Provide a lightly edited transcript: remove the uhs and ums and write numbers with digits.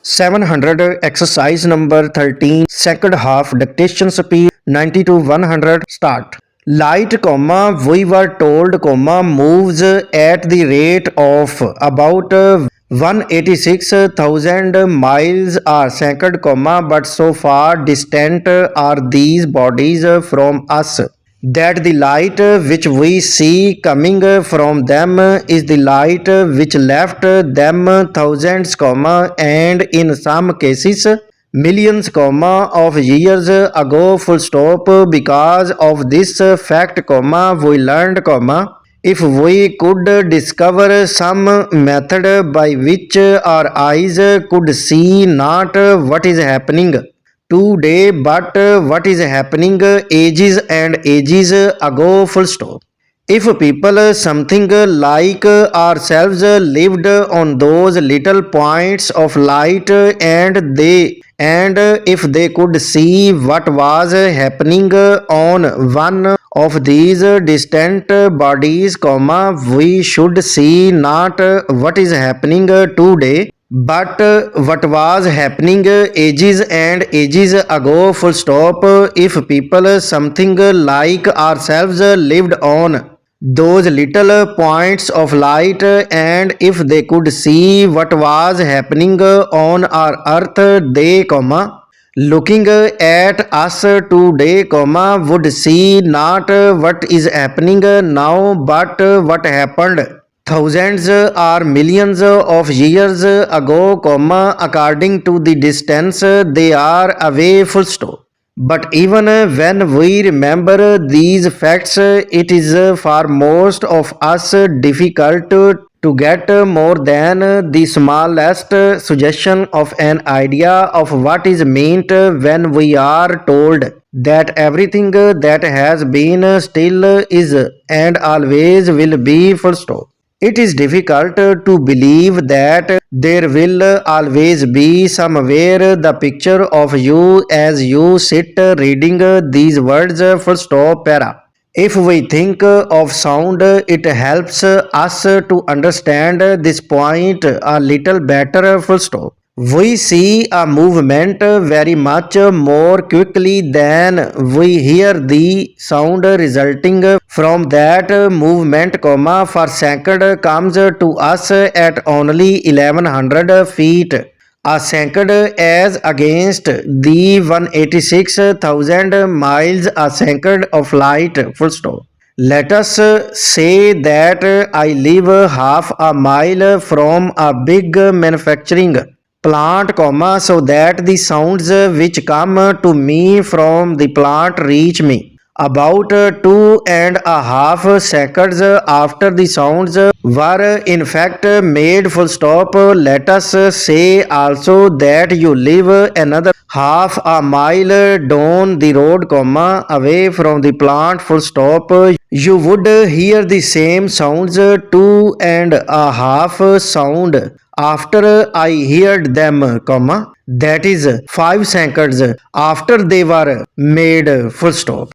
700 exercise number 13 second half dictation speed 90 to 100 start. Light comma we were told comma moves at the rate of about 186,000 miles a second comma but so far distant are these bodies from us that the light which we see coming from them is the light which left them thousands comma and in some cases millions comma of years ago full stop. Because of this fact comma we learned comma if we could discover some method by which our eyes could see not what is happening today but what is happening ages and ages ago full stop. If people something like ourselves lived on those little points of light and if they could see what was happening on one of these distant bodies comma we should see not what is happening today but what was happening ages and ages ago full stop. If people something like ourselves lived on those little points of light and if they could see what was happening on our earth they comma looking at us today comma would see not what is happening now but what happened thousands or millions of years ago comma according to the distance they are away full stop. But even when we remember these facts it is for most of us difficult to get more than the smallest suggestion of an idea of what is meant when we are told that everything that has been still is and always will be full stop. It is difficult to believe that there will always be somewhere the picture of you as you sit reading these words full stop para. If we think of sound, it helps us to understand this point a little better full stop. We see a movement very much more quickly than we hear the sound resulting from that movement comma for second comes to us at only 1100 feet a second as against the 186,000 miles a second of light full stop. Let us say that I live half a mile from a big manufacturing plant comma so that the sounds which come to me from the plant reach me about 2.5 seconds after the sounds were in fact made full stop. Let us say also that you live another half a mile down the road comma away from the plant full stop. You would hear the same sounds 2.5 sound after I heard them comma that is 5 seconds after they were made full stop.